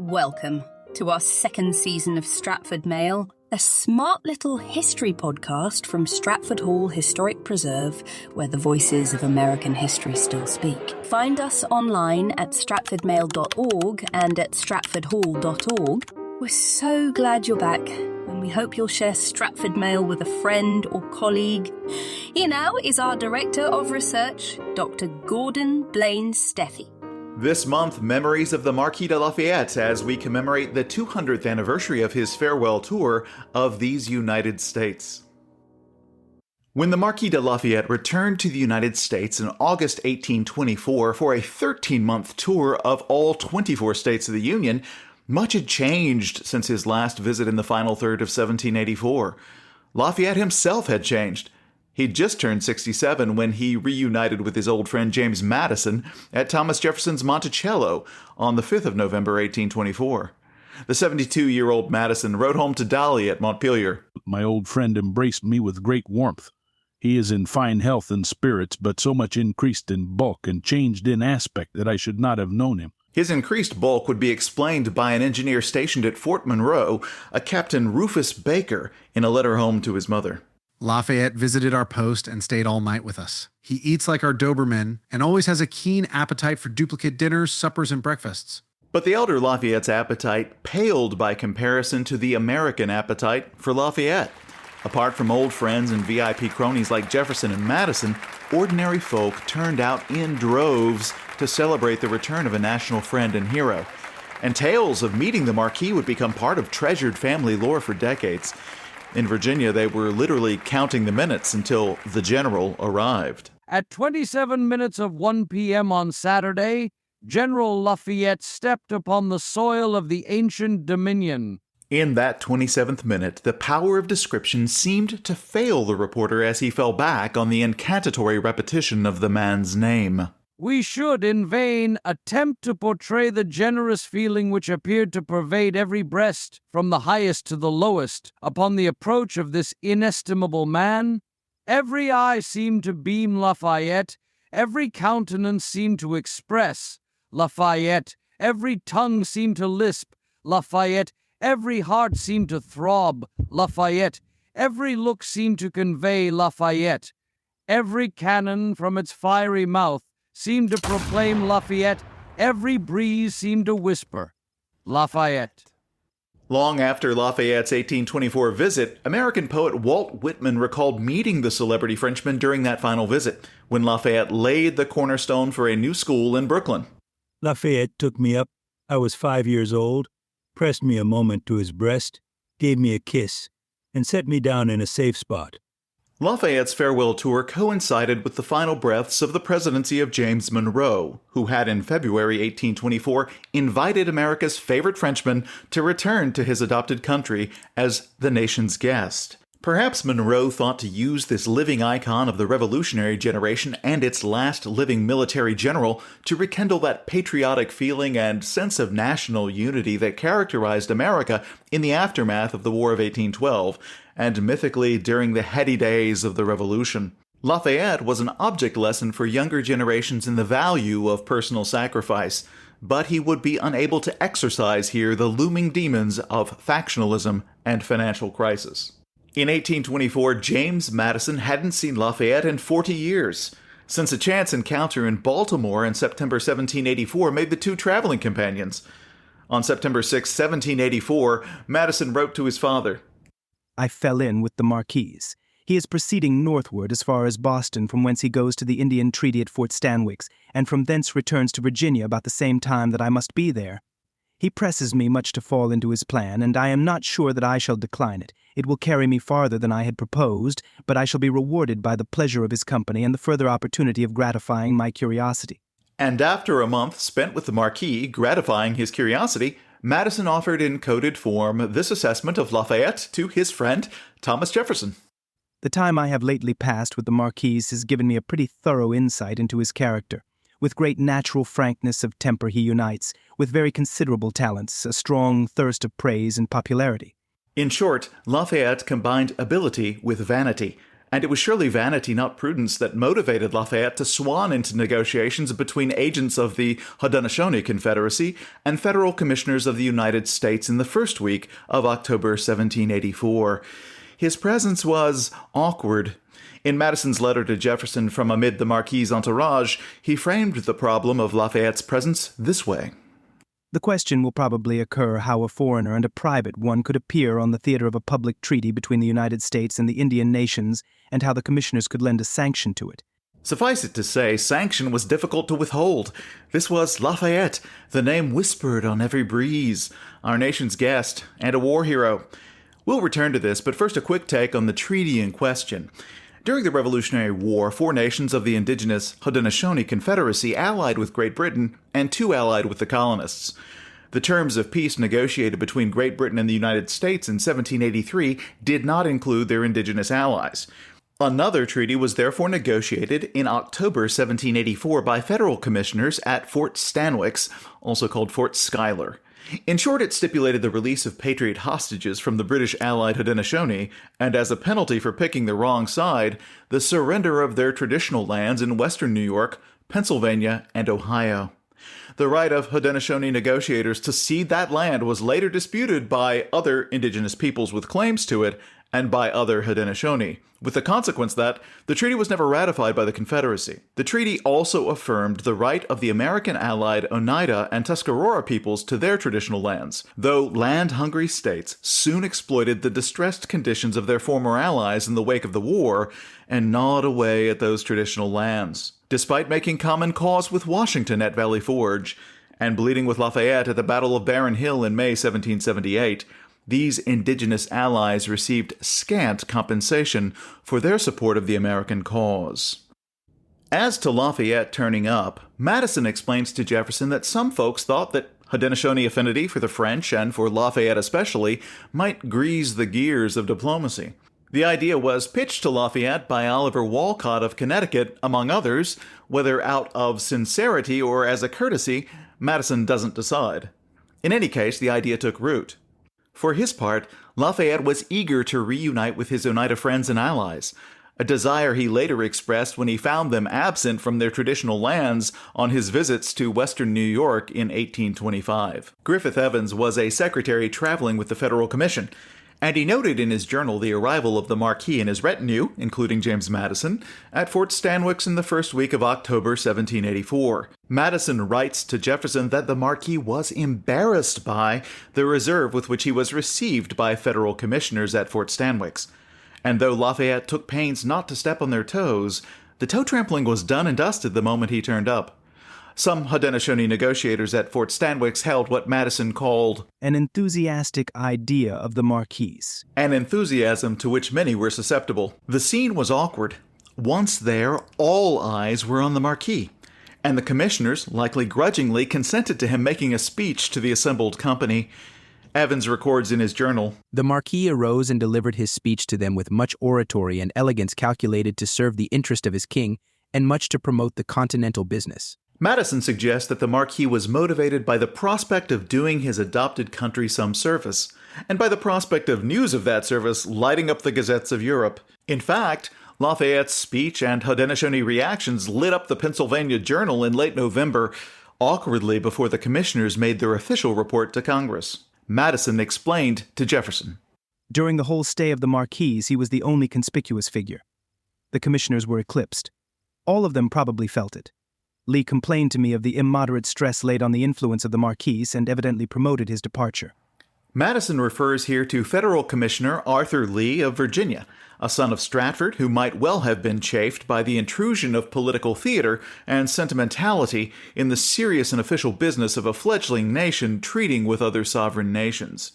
Welcome to our second season of Stratford Mail, a smart little history podcast from Stratford Hall Historic Preserve, where the voices of American history still speak. Find us online at stratfordmail.org and at stratfordhall.org. We're so glad you're back, and we hope you'll share Stratford Mail with a friend or colleague. Here now is our Director of Research, Dr. Gordon Blaine Steffi. This month, memories of the Marquis de Lafayette as we commemorate the 200th anniversary of his farewell tour of these United States. When the Marquis de Lafayette returned to the United States in August 1824 for a 13-month tour of all 24 states of the Union, much had changed since his last visit in the final third of 1784. Lafayette himself had changed. He'd just turned 67 when he reunited with his old friend James Madison at Thomas Jefferson's Monticello on the 5th of November 1824. The 72-year-old Madison wrote home to Dolly at Montpelier. My old friend embraced me with great warmth. He is in fine health and spirits, but so much increased in bulk and changed in aspect that I should not have known him. His increased bulk would be explained by an engineer stationed at Fort Monroe, a Captain Rufus Baker, in a letter home to his mother. Lafayette visited our post and stayed all night with us. He eats like our Doberman and always has a keen appetite for duplicate dinners, suppers, and breakfasts. But the elder Lafayette's appetite paled by comparison to the American appetite for Lafayette. Apart from old friends and VIP cronies like Jefferson and Madison, ordinary folk turned out in droves to celebrate the return of a national friend and hero. And tales of meeting the Marquis would become part of treasured family lore for decades. In Virginia, they were literally counting the minutes until the general arrived. At 27 minutes of 1 p.m. on Saturday, General Lafayette stepped upon the soil of the ancient Dominion. In that 27th minute, the power of description seemed to fail the reporter as he fell back on the incantatory repetition of the man's name. We should, in vain, attempt to portray the generous feeling which appeared to pervade every breast, from the highest to the lowest, upon the approach of this inestimable man. Every eye seemed to beam Lafayette, every countenance seemed to express Lafayette, every tongue seemed to lisp Lafayette, every heart seemed to throb Lafayette, every look seemed to convey Lafayette, every cannon from its fiery mouth seemed to proclaim Lafayette, every breeze seemed to whisper Lafayette. Long after Lafayette's 1824 visit, American poet Walt Whitman recalled meeting the celebrity Frenchman during that final visit, when Lafayette laid the cornerstone for a new school in Brooklyn. Lafayette took me up. I was 5 years old, pressed me a moment to his breast, gave me a kiss, and set me down in a safe spot. Lafayette's farewell tour coincided with the final breaths of the presidency of James Monroe, who had in February 1824 invited America's favorite Frenchman to return to his adopted country as the nation's guest. Perhaps Monroe thought to use this living icon of the Revolutionary generation and its last living military general to rekindle that patriotic feeling and sense of national unity that characterized America in the aftermath of the War of 1812, and mythically during the heady days of the Revolution. Lafayette was an object lesson for younger generations in the value of personal sacrifice, but he would be unable to exorcise here the looming demons of factionalism and financial crisis. In 1824, James Madison hadn't seen Lafayette in 40 years, since a chance encounter in Baltimore in September 1784 made the two traveling companions. On September 6, 1784, Madison wrote to his father, I fell in with the Marquis. He is proceeding northward as far as Boston, from whence he goes to the Indian treaty at Fort Stanwix, and from thence returns to Virginia about the same time that I must be there. He presses me much to fall into his plan, and I am not sure that I shall decline it. It will carry me farther than I had proposed, but I shall be rewarded by the pleasure of his company and the further opportunity of gratifying my curiosity. And after a month spent with the Marquis gratifying his curiosity, Madison offered in coded form this assessment of Lafayette to his friend Thomas Jefferson. The time I have lately passed with the Marquis has given me a pretty thorough insight into his character. With great natural frankness of temper he unites, with very considerable talents, a strong thirst of praise and popularity. In short, Lafayette combined ability with vanity, and it was surely vanity, not prudence, that motivated Lafayette to swan into negotiations between agents of the Haudenosaunee Confederacy and federal commissioners of the United States in the first week of October 1784. His presence was awkward. In Madison's letter to Jefferson from amid the Marquis' entourage, he framed the problem of Lafayette's presence this way. The question will probably occur how a foreigner and a private one could appear on the theater of a public treaty between the United States and the Indian nations, and how the commissioners could lend a sanction to it. Suffice it to say, sanction was difficult to withhold. This was Lafayette, the name whispered on every breeze, our nation's guest, and a war hero. We'll return to this, but first a quick take on the treaty in question. During the Revolutionary War, 4 nations of the indigenous Haudenosaunee Confederacy allied with Great Britain, and 2 allied with the colonists. The terms of peace negotiated between Great Britain and the United States in 1783 did not include their indigenous allies. Another treaty was therefore negotiated in October 1784 by federal commissioners at Fort Stanwix, also called Fort Schuyler. In short, it stipulated the release of Patriot hostages from the British allied Haudenosaunee, and as a penalty for picking the wrong side, the surrender of their traditional lands in western New York, Pennsylvania, and Ohio. The right of Haudenosaunee negotiators to cede that land was later disputed by other indigenous peoples with claims to it and by other Haudenosaunee, with the consequence that the treaty was never ratified by the Confederacy. The treaty also affirmed the right of the American allied Oneida and Tuscarora peoples to their traditional lands, though land-hungry states soon exploited the distressed conditions of their former allies in the wake of the war and gnawed away at those traditional lands. Despite making common cause with Washington at Valley Forge and bleeding with Lafayette at the Battle of Barren Hill in May 1778, these indigenous allies received scant compensation for their support of the American cause. As to Lafayette turning up, Madison explains to Jefferson that some folks thought that Haudenosaunee affinity for the French, and for Lafayette especially, might grease the gears of diplomacy. The idea was pitched to Lafayette by Oliver Wolcott of Connecticut, among others. Whether out of sincerity or as a courtesy, Madison doesn't decide. In any case, the idea took root. For his part, Lafayette was eager to reunite with his Oneida friends and allies, a desire he later expressed when he found them absent from their traditional lands on his visits to western New York in 1825. Griffith Evans was a secretary traveling with the Federal Commission, and he noted in his journal the arrival of the Marquis and his retinue, including James Madison, at Fort Stanwix in the first week of October 1784. Madison writes to Jefferson that the Marquis was embarrassed by the reserve with which he was received by federal commissioners at Fort Stanwix. And though Lafayette took pains not to step on their toes, the toe trampling was done and dusted the moment he turned up. Some Haudenosaunee negotiators at Fort Stanwix held what Madison called an enthusiastic idea of the Marquis. An enthusiasm to which many were susceptible. The scene was awkward. Once there, all eyes were on the Marquis, and the commissioners, likely grudgingly, consented to him making a speech to the assembled company. Evans records in his journal, "The Marquis arose and delivered his speech to them with much oratory and elegance calculated to serve the interest of his king, and much to promote the continental business." Madison suggests that the Marquis was motivated by the prospect of doing his adopted country some service, and by the prospect of news of that service lighting up the gazettes of Europe. In fact, Lafayette's speech and Haudenosaunee reactions lit up the Pennsylvania Journal in late November, awkwardly before the commissioners made their official report to Congress. Madison explained to Jefferson, During the whole stay of the Marquis, he was the only conspicuous figure. The commissioners were eclipsed. All of them probably felt it. Lee complained to me of the immoderate stress laid on the influence of the Marquis and evidently promoted his departure. Madison refers here to Federal Commissioner Arthur Lee of Virginia, a son of Stratford who might well have been chafed by the intrusion of political theater and sentimentality in the serious and official business of a fledgling nation treating with other sovereign nations.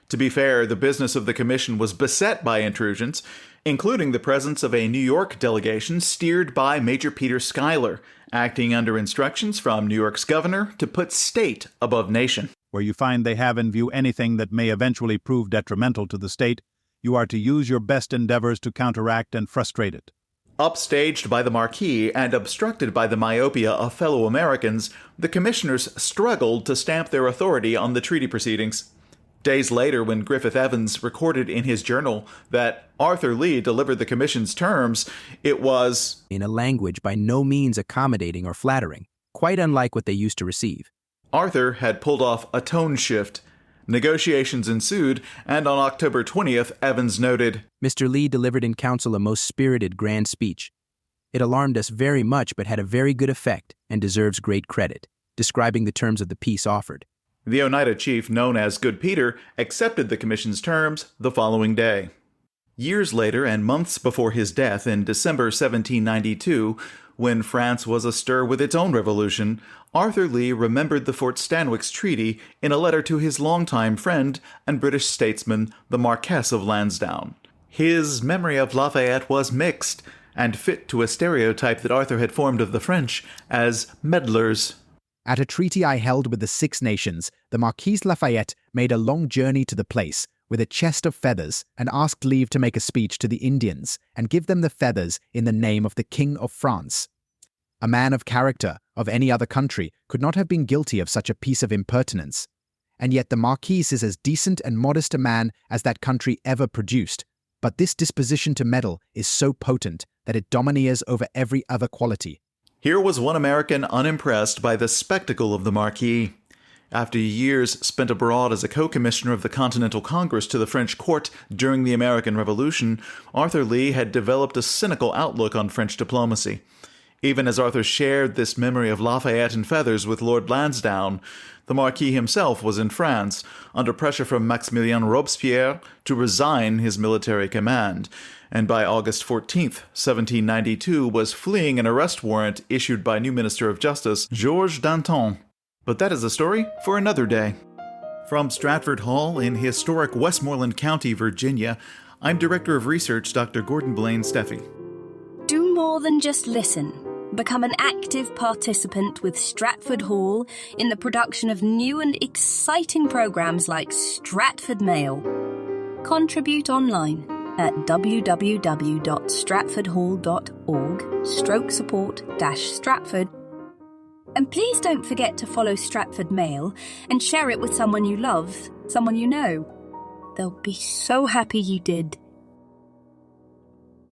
To be fair, the business of the commission was beset by intrusions, including the presence of a New York delegation steered by Major Peter Schuyler, acting under instructions from New York's governor to put state above nation. Where you find they have in view anything that may eventually prove detrimental to the state, you are to use your best endeavors to counteract and frustrate it. Upstaged by the Marquis and obstructed by the myopia of fellow Americans, the commissioners struggled to stamp their authority on the treaty proceedings. Days later, when Griffith Evans recorded in his journal that Arthur Lee delivered the commission's terms, it was in a language by no means accommodating or flattering, quite unlike what they used to receive. Arthur had pulled off a tone shift. Negotiations ensued, and on October 20th, Evans noted, Mr. Lee delivered in council a most spirited, grand speech. It alarmed us very much but had a very good effect and deserves great credit, describing the terms of the peace offered. The Oneida chief, known as Good Peter, accepted the commission's terms the following day. Years later, and months before his death in December 1792, when France was astir with its own revolution, Arthur Lee remembered the Fort Stanwix Treaty in a letter to his longtime friend and British statesman, the Marquess of Lansdowne. His memory of Lafayette was mixed, and fit to a stereotype that Arthur had formed of the French as meddlers. At a treaty I held with the Six Nations, the Marquis de Lafayette made a long journey to the place with a chest of feathers and asked leave to make a speech to the Indians and give them the feathers in the name of the King of France. A man of character of any other country could not have been guilty of such a piece of impertinence. And yet the Marquis is as decent and modest a man as that country ever produced. But this disposition to meddle is so potent that it domineers over every other quality. Here was one American unimpressed by the spectacle of the Marquis. After years spent abroad as a co-commissioner of the Continental Congress to the French court during the American Revolution, Arthur Lee had developed a cynical outlook on French diplomacy. Even as Arthur shared this memory of Lafayette and feathers with Lord Lansdowne, the Marquis himself was in France, under pressure from Maximilien Robespierre to resign his military command, and by August 14th, 1792, was fleeing an arrest warrant issued by new Minister of Justice Georges Danton. But that is a story for another day. From Stratford Hall in historic Westmoreland County, Virginia, I'm Director of Research Dr. Gordon Blaine Steffi. Do more than just listen. Become an active participant with Stratford Hall in the production of new and exciting programs like Stratford Mail. Contribute online at www.stratfordhall.org/support-Stratford. And please don't forget to follow Stratford Mail and share it with someone you love, someone you know. They'll be so happy you did.